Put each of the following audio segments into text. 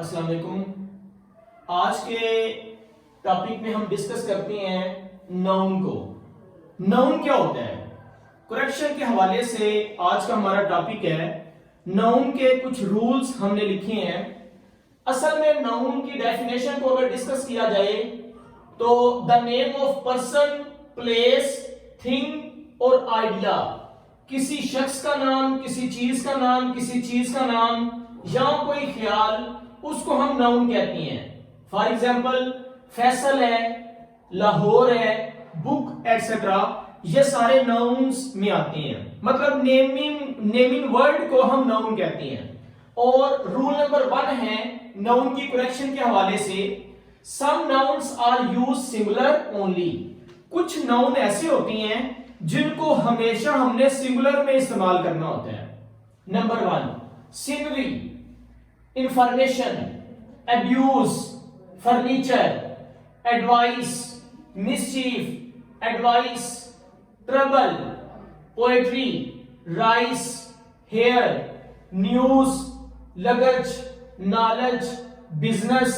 अस्सलाम वालेकुम। आज के टॉपिक में हम डिस्कस करते हैं नाउन को। नाउन क्या होता है? करेक्शन के हवाले से आज का हमारा टॉपिक है नाउन के कुछ रूल्स हमने लिखे हैं। असल में नाउन की डेफिनेशन को अगर डिस्कस किया जाए तो the name of person, place, thing और आइडिया, किसी शख्स का नाम, किसी चीज का नाम, किसी चीज का नाम या कोई ख्याल, उसको हम नाउन कहते हैं। फॉर एग्जाम्पल फैसल है, लाहौर है, बुक एटसेट्रा, ये सारे नाउन्स में आते हैं। मतलब नेमिंग वर्ड को हम नाउन कहते हैं। और रूल नंबर 1 है नाउन की करेक्शन के हवाले से, some nouns are use singular only. कुछ नाउन ऐसे होती हैं जिनको हमेशा हमने सिंगुलर में इस्तेमाल करना होता है। Number 1 scenery, information, abuse, furniture, advice, mischief, advice, trouble, poetry, rice, hair, news, luggage, knowledge, business,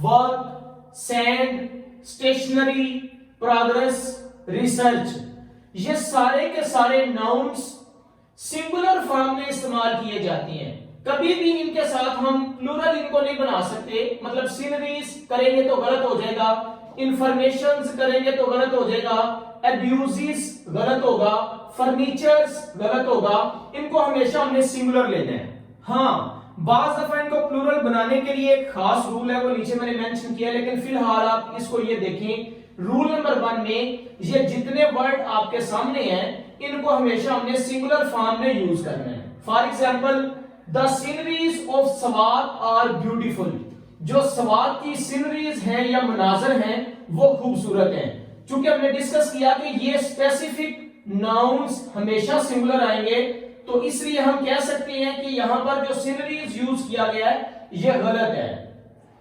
work, sand, stationery, progress, research. ये सारे के सारे नाउन्स सिंगुलर फॉर्म में इस्तेमाल किए जाते हैं। कभी भी इनके साथ हम प्लूरल इनको नहीं बना सकते। मतलब सीनरीज करेंगे तो गलत हो जाएगा, इंफॉर्मेशंस करेंगे तो गलत हो जाएगा, अब्यूजेस गलत होगा, फर्नीचर्स गलत होगा। इनको हमेशा हमने सिंगुलर लेना है। हाँ, बाज दफा इनको प्लूरल बनाने के लिए एक खास रूल है, वो नीचे मैंने मेंशन किया, लेकिन फिलहाल आप इसको ये देखें। रूल नंबर 1 में ये जितने वर्ड आपके सामने हैं इनको हमेशा हमने सिंगुलर फॉर्म में यूज करना है। For example the sceneries of Swat are beautiful. जो सवात की सीनरीज हैं या मनाजर हैं वो खूबसूरत हैं। चूंकि हमने डिस्कस किया कि ये स्पेसिफिक नाउन्स हमेशा सिंगुलर आएंगे, तो इसलिए हम कह सकते हैं कि यहां पर जो सीनरीज यूज किया गया है ये गलत है।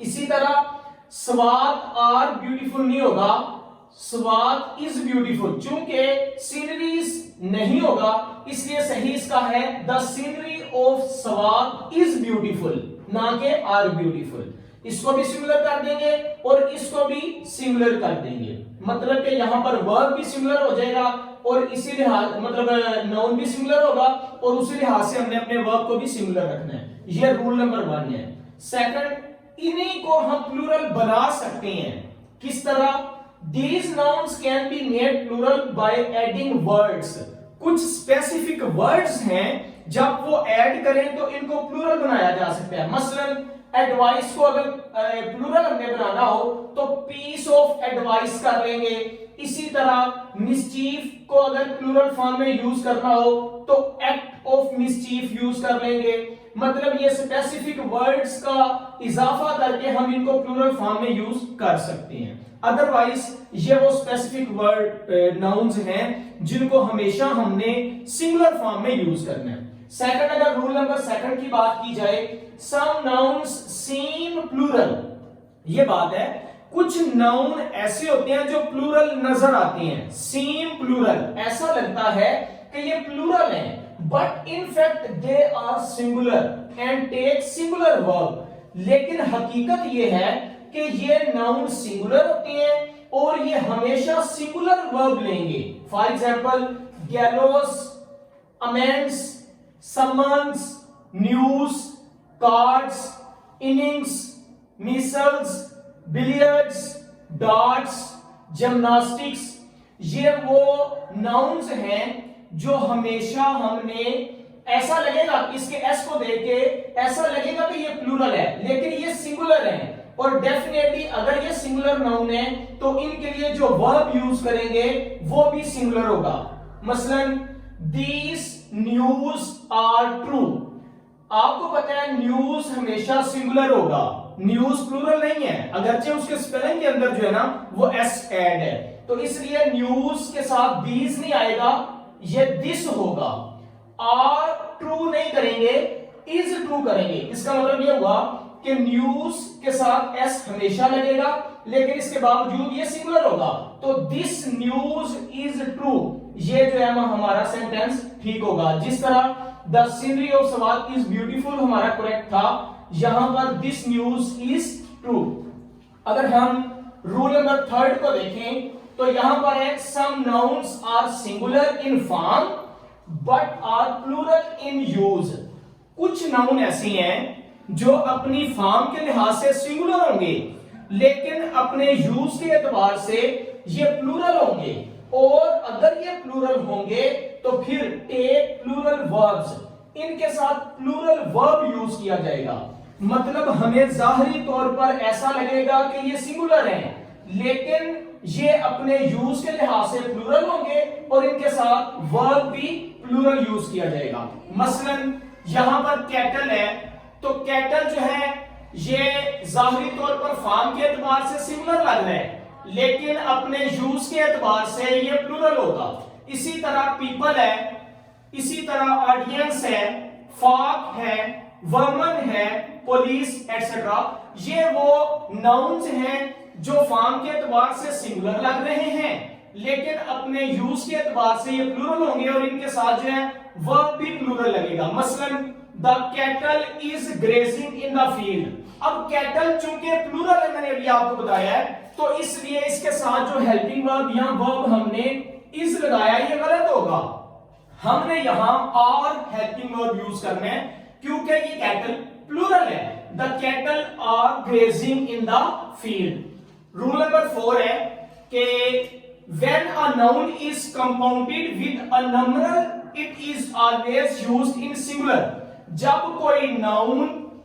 इसी तरह स्वात आर ब्यूटीफुल नहीं होगा, स्वात इज ब्यूटीफुल। चूंकि सीनरीज नहीं होगा इसलिए सही इसका है the scenery of Swat is beautiful, ना कि आर ब्यूटीफुल। इसको भी सिंगुलर कर देंगे और इसको भी सिंगुलर कर देंगे। मतलब कि यहां पर वर्ब भी सिंगुलर हो जाएगा और इसी लिहाज मतलब नाउन भी सिंगुलर होगा और उसी लिहाज से हमने अपने वर्ब को भी सिंगुलर रखना है। यह रूल नंबर 1 है। सेकंड, इन्हीं को हम प्लूरल बना सकते हैं। किस तरह? These nouns can be made plural by adding words. कुछ स्पेसिफिक वर्ड्स हैं, जब वो ऐड करें तो इनको प्लूरल बनाया जा सकता है। मसलन एडवाइस को अगर प्लूरल हमने बनाना हो तो पीस ऑफ एडवाइस कर लेंगे। इसी तरह मिसचीफ को अगर प्लूरल फॉर्म में यूज करना हो तो एक्ट ऑफ मिसचीफ यूज कर लेंगे। मतलब ये स्पेसिफिक वर्ड्स का इजाफा करके हम इनको प्लूरल फॉर्म में यूज कर सकते हैं। अदरवाइज ये वो स्पेसिफिक वर्ड नाउन्स हैं जिनको हमेशा हमने सिंगुलर फॉर्म में यूज करना है। सेकंड, अगर रूल नंबर 2 की बात की जाए, सम नाउन्स सीम प्लूरल। ये बात है, कुछ नाउन ऐसे होते हैं जो प्लूरल नजर आते हैं। सीम प्लूरल, ऐसा लगता है कि ये प्लूरल है, but in fact they are singular and take singular verb. लेकिन हकीकत ये है कि ये नाउन सिंगुलर होते हैं और ये हमेशा सिंगुलर वर्ब लेंगे। For example gallows, amends, summons, news, cards, innings, micelles, billiards, darts, gymnastics. ये वो नाउन्स हैं जो हमेशा हमने ऐसा लगेगा, इसके एस को देख के ऐसा लगेगा कि ये प्लूरल है, लेकिन ये सिंगुलर है। और डेफिनेटली अगर ये सिंगुलर नाउन है तो इनके लिए जो वर्ब यूज करेंगे वो भी सिंगुलर होगा। मसलन दीज न्यूज आर ट्रू। आपको पता है न्यूज हमेशा सिंगुलर होगा, न्यूज प्लूरल नहीं है, अगरचे उसके स्पेलिंग के अंदर जो है ना वो एस ऐड है, तो इसलिए न्यूज के साथ दीज नहीं आएगा, ये दिस होगा। आर ट्रू नहीं करेंगे, इज ट्रू करेंगे। इसका मतलब यह हुआ कि न्यूज के साथ एस हमेशा लगेगा, लेकिन इसके बावजूद ये सिंगुलर होगा, तो दिस न्यूज इज ट्रू, ये जो है हमारा सेंटेंस ठीक होगा। जिस तरह the scenery of Swat is beautiful हमारा करेक्ट था, यहां पर दिस न्यूज इज ट्रू। अगर हम रूल नंबर 3 को देखें तो यहां पर है some nouns are singular in form but are plural in use. कुछ नाउन ऐसी हैं जो अपनी फॉर्म के लिहाज से सिंगुलर होंगे लेकिन अपने यूज के एतबार से ये प्लूरल होंगे, और अगर ये प्लूरल होंगे तो फिर टेक प्लूरल वर्ब्स, इनके साथ प्लूरल वर्ब यूज किया जाएगा। मतलब हमें जाहिरी तौर पर ऐसा लगेगा कि ये सिंगुलर हैं लेकिन ये अपने यूज के लिहाज से प्लूरल होंगे और इनके साथ वर्ब भी प्लूरल यूज किया जाएगा। मसलन यहां पर कैटल है तो कैटल जो है ये जाहिरी तौर पर फॉर्म के एतबार से सिंगुलर लग रहा है लेकिन अपने यूज के एतबार से ये प्लूरल होगा। इसी तरह पीपल है, इसी तरह ऑडियंस है, फॉक है, वमन है, पुलिस एटसेट्रा। ये वो नाउन्स हैं जो फॉर्म के एतबार से सिंगुलर लग रहे हैं लेकिन अपने यूज के एतबार से ये प्लूरल होंगे और इनके साथ जो है वर्ब भी प्लूरल लगेगा। मसलन the cattle is grazing in the field. अब कैटल चूंकि प्लूरल है, मैंने अभी आपको बताया है, तो इसलिए इसके साथ जो हेल्पिंग वर्ब या वर्ब हमने इज लगाया ये गलत होगा। हमने यहां आर हेल्पिंग वर्ब यूज करना है क्योंकि ये कैटल प्लूरल है। The cattle are grazing in the field. Rule number 4 है कि when a noun is compounded with a numeral it is always used in singular। जब कोई नाउन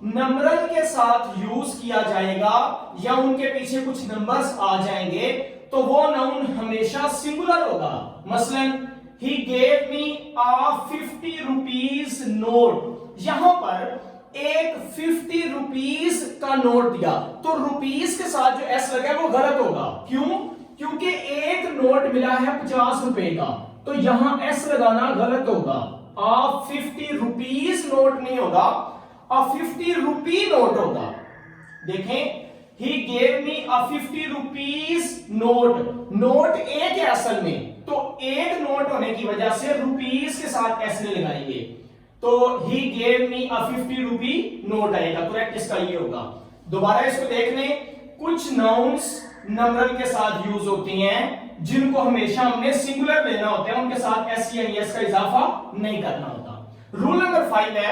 नंबरल के साथ यूज किया जाएगा या उनके पीछे कुछ नंबर्स आ जाएंगे तो वो नाउन हमेशा सिंगुलर होगा। मसलन he gave me a 50 rupees note। यहां पर एक 50 रुपीस का नोट दिया तो रुपीस के साथ जो एस लगा वो गलत होगा। क्यों? क्योंकि एक नोट मिला है 50 रुपए का, तो यहां एस लगाना गलत होगा। आ 50 रुपीस नोट नहीं होगा, आ 50 रुपी नोट होगा। देखें, he gave me a 50 rupees note. Note एक है असल में, तो एक नोट होने की वजह से रुपीस के साथ एस लगाएंगे तो he gave me a 50 rupee note आएगा। करेक्ट इसका ये होगा। दोबारा इसको देख लें, कुछ नाउन्स नंबरल के साथ यूज होती हैं जिनको हमेशा हमने सिंगुलर लेना होता है, उनके साथ एस या एस का इजाफा नहीं करना होता। रूल नंबर 5 है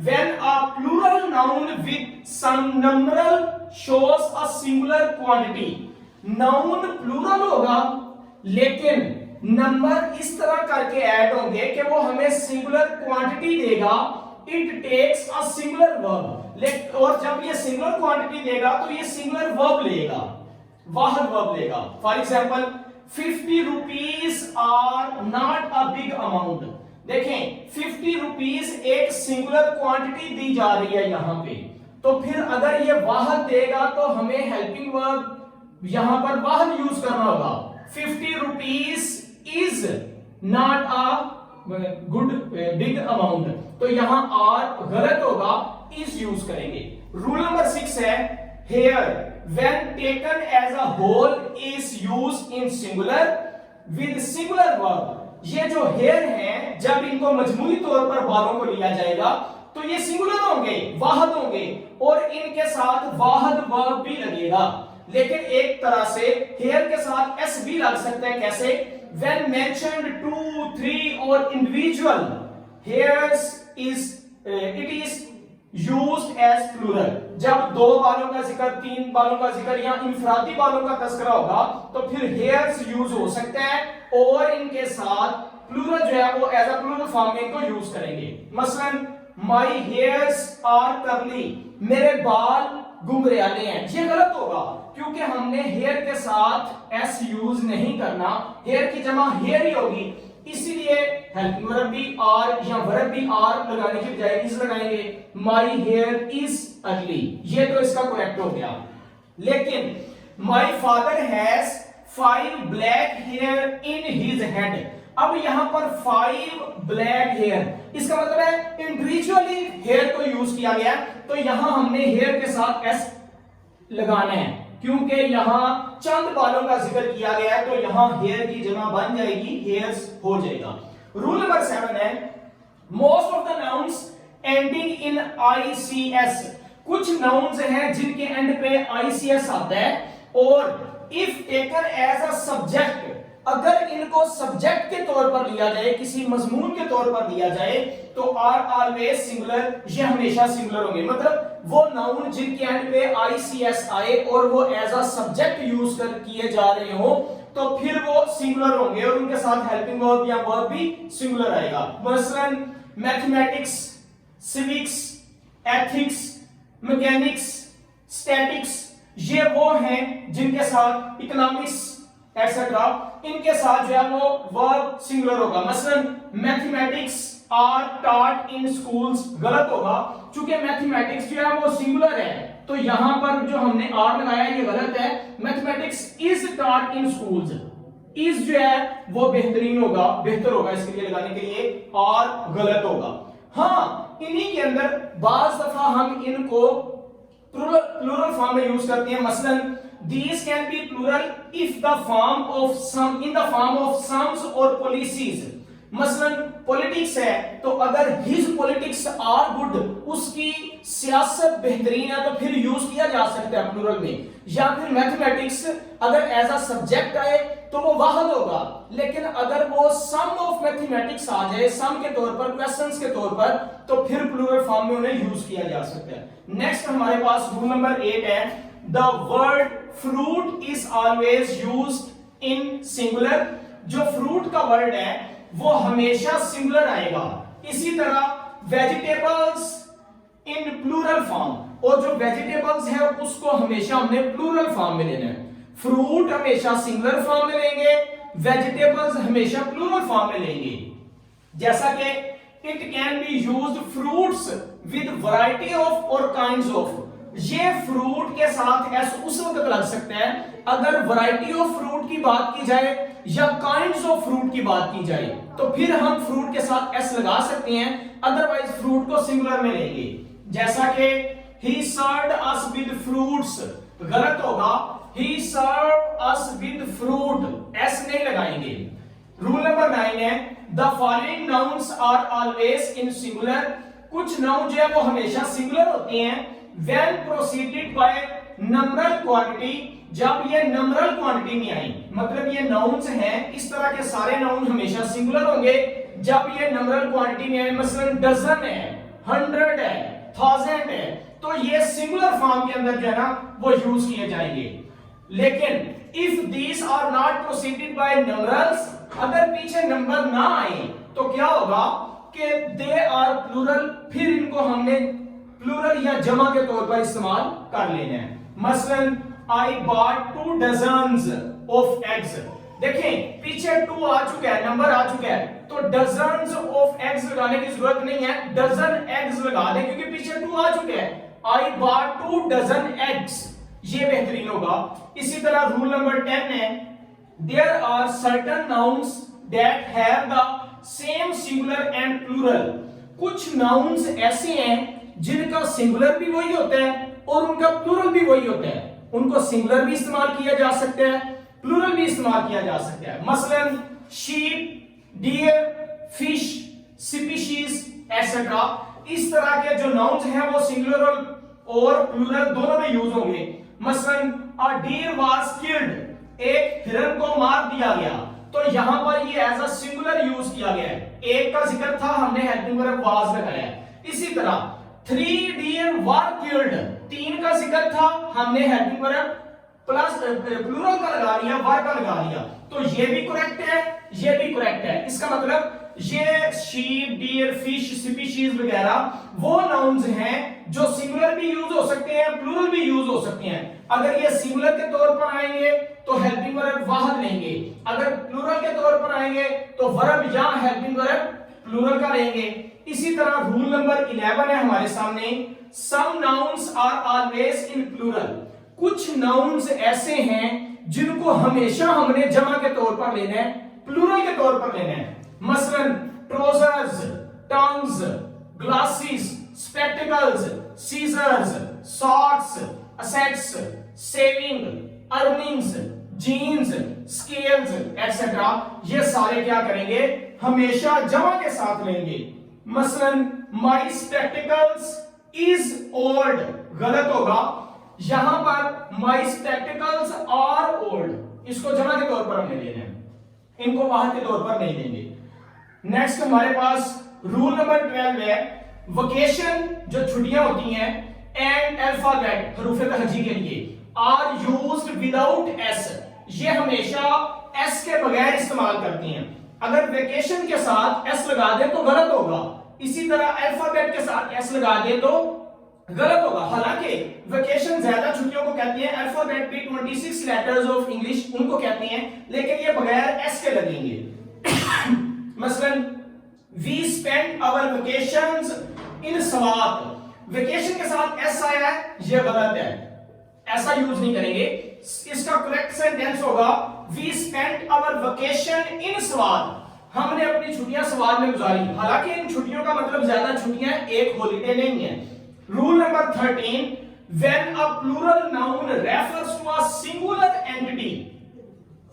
when a plural noun with some numeral shows a singular quantity। Noun plural होगा लेकिन नंबर इस तरह करके ऐड होंगे कि वो हमें सिंगुलर क्वांटिटी देगा। It takes a singular verb. और जब ये सिंगुलर क्वांटिटी देगा तो ये सिंगुलर वर्ब लेगा, वाहिद वर्ब लेगा। For example 50 rupees are not a big amount. देखें 50 रुपीस एक सिंगुलर क्वांटिटी दी जा रही है यहां पे, तो फिर अगर ये वाहिद देगा तो हमें हेल्पिंग वर्ब यहां पर वाहिद यूज करना होगा। 50 rupees is not a good big amount, तो यहां आर गलत होगा, इज यूज करेंगे। रूल नंबर 6 है hair when taken as a whole is used in singular with singular verb। ये जो हेयर हैं जब इनको मजमूई तौर पर बालों को लिया जाएगा तो ये सिंगुलर होंगे, वाहिद होंगे और इनके साथ वाहिद वर्ब भी लगेगा। लेकिन एक तरह से हेयर के साथ एस भी लग सकता है। कैसे? when mentioned 2, 3 और individual hairs is it is used as plural। जब 2 बालों का जिक्र, 3 बालों का जिक्र या इंफरादी बालों का तस्करा होगा तो फिर hairs यूज हो सकता है और इनके साथ प्लूरल जो है वो एज अ प्लूरल फॉर्म में इनको यूज करेंगे। मसलन my hairs are curly। मेरे बाल घुंघराले हैं, ये गलत होगा क्योंकि हमने हेयर के साथ एस यूज नहीं करना, हेयर की जमा हेयर ही होगी, इसीलिए हेल्पिंग वर्ब भी आर या वर्ब भी आर लगाने की बजाय इज लगाएंगे। माय हेयर इज अर्ली, ये तो इसका करेक्ट हो गया। लेकिन my father has 5 black here in his head. अब यहां पर 5 ब्लैक हेयर, इसका मतलब है इंडिविजुअली हेयर को यूज किया गया, तो यहां हमने हेयर के साथ एस लगाना है क्योंकि यहां चंद बालों का जिक्र किया गया है, तो यहां हेयर की जमा बन जाएगी, हेयर्स हो जाएगा। रूल नंबर 7 है most of the nouns ending in ICS। कुछ नाउन्स हैं जिनके एंड पे आईसीएस आता है, और if taken as a subject, अगर इनको सब्जेक्ट के तौर पर लिया जाए, किसी मजमून के तौर पर लिया जाए, तो आर ऑलवेज सिंगुलर, ये हमेशा सिंगुलर होंगे। मतलब वो नाउन जिनके एंड पे आईसीएस आए और वो एज अ सब्जेक्ट यूज कर किए जा रहे हो, तो फिर वो सिंगुलर होंगे और उनके साथ हेल्पिंग वर्ब या वर्ब भी सिंगुलर आएगा। मसलन mathematics, civics, ethics, mechanics, statics, ये वो हैं जिनके साथ इकोनॉमिक्स एक्सेट्रा, इनके साथ जो है वो वर्ब सिंगुलर होगा। मसलन mathematics are taught in schools, गलत होगा, क्योंकि मैथमेटिक्स जो है वो सिंगुलर है, तो यहां पर जो हमने आर लगाया ये गलत है। Mathematics is taught in schools, is जो है वो बेहतरीन होगा, बेहतर होगा इसके लिए लगाने के लिए, और गलत होगा। हाँ, इन्हीं के अंदर बाज दफा हम इनको प्लूरल फॉर्म में यूज करते हैं। मसलन these can be plural if the form of some, in the form of sums or policies। मसलन पॉलिटिक्स है, तो अगर his politics are good, उसकी सियासत बेहतरीन है, तो फिर यूज किया जा सकता है प्लूरल में। या फिर मैथमेटिक्स अगर एज अ सब्जेक्ट आए तो वो वाहिद होगा, लेकिन अगर वो सम ऑफ मैथमेटिक्स आ जाए सम के तौर पर, क्वेश्चंस के तौर पर, तो फिर प्लूरल फॉर्म में उन्हें यूज किया जा सकता है। नेक्स्ट हमारे पास रूल नंबर 8 है, the word fruit is always used in singular। जो फ्रूट का वर्ड है वो हमेशा सिंगुलर आएगा। इसी तरह वेजिटेबल्स इन प्लूरल फॉर्म, और जो वेजिटेबल्स है उसको हमेशा हमने प्लूरल फॉर्म में लेना है। फ्रूट हमेशा सिंगुलर फॉर्म में लेंगे, वेजिटेबल्स हमेशा प्लूरल फॉर्म में लेंगे। जैसा कि it can be used fruits with variety of और काइंड्स ऑफ, ये फ्रूट के साथ एस उस वक्त लग सकता है अगर वैरायटी ऑफ फ्रूट की बात की जाए या काइंड्स ऑफ फ्रूट की बात की जाए, तो फिर हम फ्रूट के साथ एस लगा सकते हैं, अदरवाइज फ्रूट को सिंगुलर में लेंगे। जैसा कि he served us with fruits, गलत होगा, he served us with fruit, S नहीं लगाएंगे। रूल नंबर 9 है, the following nouns are always in singular। कुछ नाउन जो है वो हमेशा सिंगुलर होते हैं when preceded by numeral quantity, जब ये नंबरल क्वांटिटी में आई, मतलब ये नाउन्स हैं, इस तरह के सारे नाउन हमेशा सिंगुलर होंगे जब ये नंबरल क्वांटिटी में आए। मसलन डजन है, 100 है, 1000 है, तो ये सिंगुलर फॉर्म के अंदर जो है ना वो यूज किए जाएंगे। लेकिन if these are not proceeded by numerals, अगर पीछे नंबर ना आए तो क्या होगा कि दे आर प्लूरल, फिर इनको हमने प्लूरल या जमा के तौर पर इस्तेमाल कर लेना है। मसलन I bought 2 dozens of eggs। देखें पीछे 2 आ चुका है, नंबर आ चुका है, तो dozens of eggs लगाने की जरूरत नहीं है, dozen eggs लगा दें क्योंकि पीछे 2 आ चुके हैं। I bought 2 dozen eggs, ये बेहतरीन होगा। इसी तरह रूल नंबर 10 है, there are certain nouns that have the same singular and plural। कुछ nouns ऐसे हैं जिनका सिंगुलर भी वही होता है और उनका प्लूरल भी वही होता है। उनको सिंगुलर भी इस्तेमाल किया जा सकता है, प्लूरल भी इस्तेमाल किया जा सकता है। मसलन sheep, deer, fish, species etcetera, इस तरह के जो नाउन्स हैं वो सिंगुलर और प्लूरल दोनों में यूज होंगे। मसलन अ डियर वाज किल्ड, एक हिरन को मार दिया गया, तो यहां पर ये एज अ सिंगुलर यूज किया गया है, एक का जिक्र था, हमने हेल्पिंग वर्ब वाज लगाया। इसी तरह 3 डियर वर किल्ड, 3 का जिक्र था, हमने हेल्पिंग वर्ब प्लस प्लूरल का लगा लिया, वर का लगा लिया, तो ये भी करेक्ट है, ये भी करेक्ट है। इसका मतलब ये शीप, डियर, फिश, स्पीशीज वगैरह वो नाउन्स हैं जो सिंगुलर भी यूज हो सकते हैं, प्लूरल भी यूज हो सकते हैं। अगर ये सिंगुलर के तौर पर आएंगे तो हेल्पिंग वर्ब वाहिद लेंगे, अगर प्लूरल के तौर पर आएंगे तो वर्ब या हेल्पिंग वर्ब प्लूरल का लेंगे। इसी तरह रूल नंबर 11 है हमारे सामने, some nouns are always in plural. कुछ नाउन्स ऐसे हैं जिनको हमेशा हमने जमा के तौर पर लेना है, प्लूरल के तौर पर लेना है। मसलन trousers, tongs, glasses, spectacles, scissors, socks, assets, saving, earnings, jeans, scales etcetera, ये सारे क्या करेंगे, हमेशा जमा के साथ लेंगे। मसलन माई स्पेक्टिकल्स इज ओल्ड, गलत होगा। यहां पर माई स्पेक्टिकल्स आर ओल्ड, इसको जमा के तौर पर हमने लेना है, इनको वाहद के तौर पर नहीं देंगे। नेक्स्ट हमारे पास रूल नंबर 12 है, वेकेशन जो छुट्टियां होती हैं एंड अल्फाबेट हरूफ तहजी के लिए आर यूज्ड विदाउट एस, ये हमेशा एस के बगैर इस्तेमाल करती हैं। अगर वेकेशन के साथ एस लगा दे तो गलत होगा, इसी तरह अल्फाबेट के साथ एस लगा दे तो गलत होगा। हालांकि वेकेशन ज्यादा छुट्टियों को कहती है, अल्फाबेट भी 26 लेटर्स ऑफ इंग्लिश उनको कहती हैं, लेकिन ये बगैर एस के लगेंगे। मसलन we spend our vacations in Swat, vacation के साथ एस आया है, ये गलत है, ऐसा यूज नहीं करेंगे। इसका करेक्ट सेंटेंस होगा वी स्पेंड आवर वेकेशन इन स्वात, हमने अपनी छुट्टियां स्वात में गुजारी। हालांकि इन छुट्टियों का मतलब ज्यादा छुट्टियां, एक हॉलिडे नहीं है। Rule number 13, when a plural noun refers to a singular entity,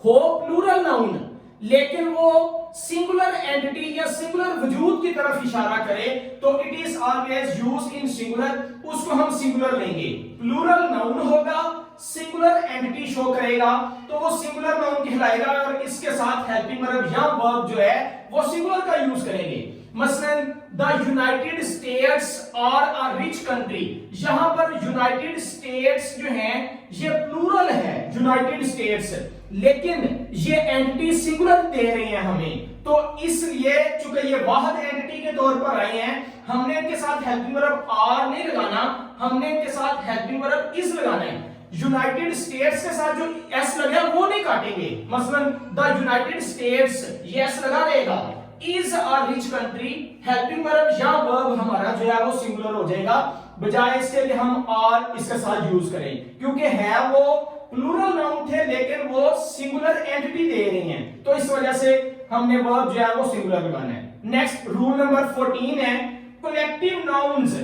हो प्लूरल नाउन लेकिन वो सिंगुलर एंटिटी या सिंगुलर वजूद की तरफ इशारा करे तो it is always used in singular, उसको हम सिंगुलर लेंगे। प्लूरल नाउन होगा, सिंगुलर एंटिटी शो करेगा तो वो सिंगुलर नाउन कहलाएगा, और इसके साथ हेल्पिंग वर्ब या वर्ब जो है वो सिंगुलर का यूज करेंगे। मसलन the United States are a rich country, यहां पर यूनाइटेड स्टेट्स जो हैं ये प्लूरल है यूनाइटेड स्टेट्स, लेकिन ये एंटिटी सिंगुलर दे रही है हमें, तो इसलिए चूंकि ये वाहिद एंटिटी के तौर पर आई हैं, हमने इनके साथ हेल्पिंग वर्ब आर नहीं लगाना, हमने इनके साथ हेल्पिंग वर्ब इज लगाना है। यूनाइटेड स्टेट्स के साथ जो एस लगा वो नहीं काटेंगे। मसलन द यूनाइटेड स्टेट्स ये एस लगा देगा, is a rich country, helping verb या वर्ब हमारा जो है वो सिंगुलर हो जाएगा, बजाय इसके कि हम आर इसके साथ यूज करें, क्योंकि है वो प्लूरल नाउन थे लेकिन वो सिंगुलर एंटिटी दे रही हैं, तो इस वजह से हमने वर्ब जो है वो सिंगुलर लगाना है। नेक्स्ट रूल नंबर 14 है कलेक्टिव नाउन्स।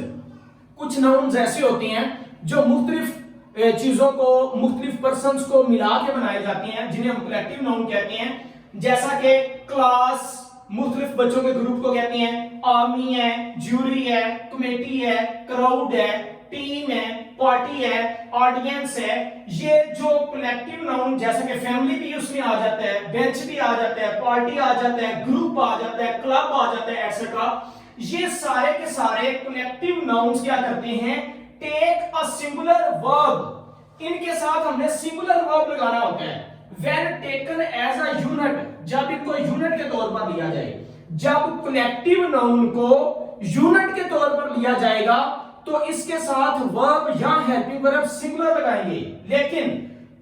कुछ नाउन्स ऐसे होते हैं जो मुख्तलिफ चीजों को, मुख्तलिफ पर्सन्स को मिला के बनाए जाते हैं, जिन्हें हम कलेक्टिव नाउन कहते हैं। जैसा कि क्लास मुख्तलिफ बच्चों के ग्रुप को कहते हैं, आर्मी है, ज्यूरी है, कमेटी है, क्राउड है, टीम है, पार्टी है, ऑडियंस है। ये जो कलेक्टिव नाउन जैसे कि फैमिली भी उसमें आ जाता है, बेंच भी आ जाता है, पार्टी आ जाता है, ग्रुप आ जाता है, क्लब आ जाता है, एटसेट्रा, ये सारे के सारे कलेक्टिव नाउन्स क्या करते हैं, टेक अ सिंगुलर वर्ब, इनके साथ हमने सिंगुलर वर्ब लगाना होता है। When taken as a unit, जब इनको यूनिट के तौर पर लिया जाए, जब कलेक्टिव नाउन को यूनिट के तौर पर लिया जाएगा तो इसके साथ वर्ब या हेल्पिंग वर्ब सिंगुलर लगाएंगे, लेकिन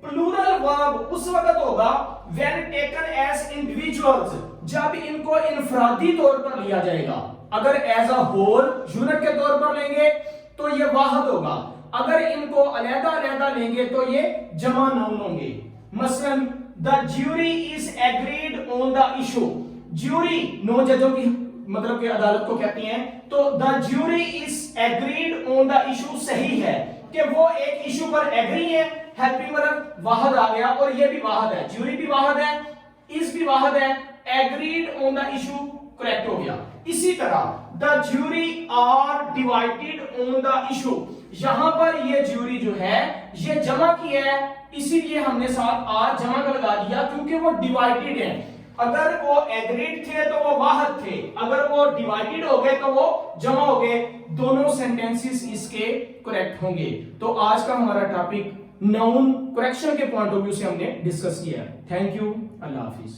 प्लूरल वर्ब उस वक्त होगा when taken as individuals, जब इनको इनफरादी तौर पर लिया जाएगा। अगर एज अ होल यूनिट के तौर पर लेंगे तो ये वाहिद होगा, अगर इनको अलग-अलग लेंगे तो ये जमा नाउन होंगे। मसलन the jury is agreed on the issue, jury 9 जजों की मतलब कि अदालत को कहती हैं, तो the jury is agreed on the issue सही है कि वो एक इशू पर एग्री है, हेल्पिंग वर्ब वाहिद आ गया, और ये भी वाहिद है, ज्यूरी भी वाहिद है, इज भी वाहिद है, agreed on the issue correct हो गया। इसी तरह the jury are divided on the issue, यहां पर ये ज्यूरी जो है ये जमा की है, इसीलिए हमने साथ आर जमा का लगा दिया क्योंकि वो डिवाइडेड है। अगर वो एग्रीड थे तो वो वाहिद थे, अगर वो डिवाइडेड हो गए तो वो जमा हो गए, दोनों सेंटेंसेस इसके करेक्ट होंगे। तो आज का हमारा टॉपिक नाउन करेक्शन के पॉइंट ऑफ व्यू से हमने डिस्कस किया। Thank you, Allah Hafiz.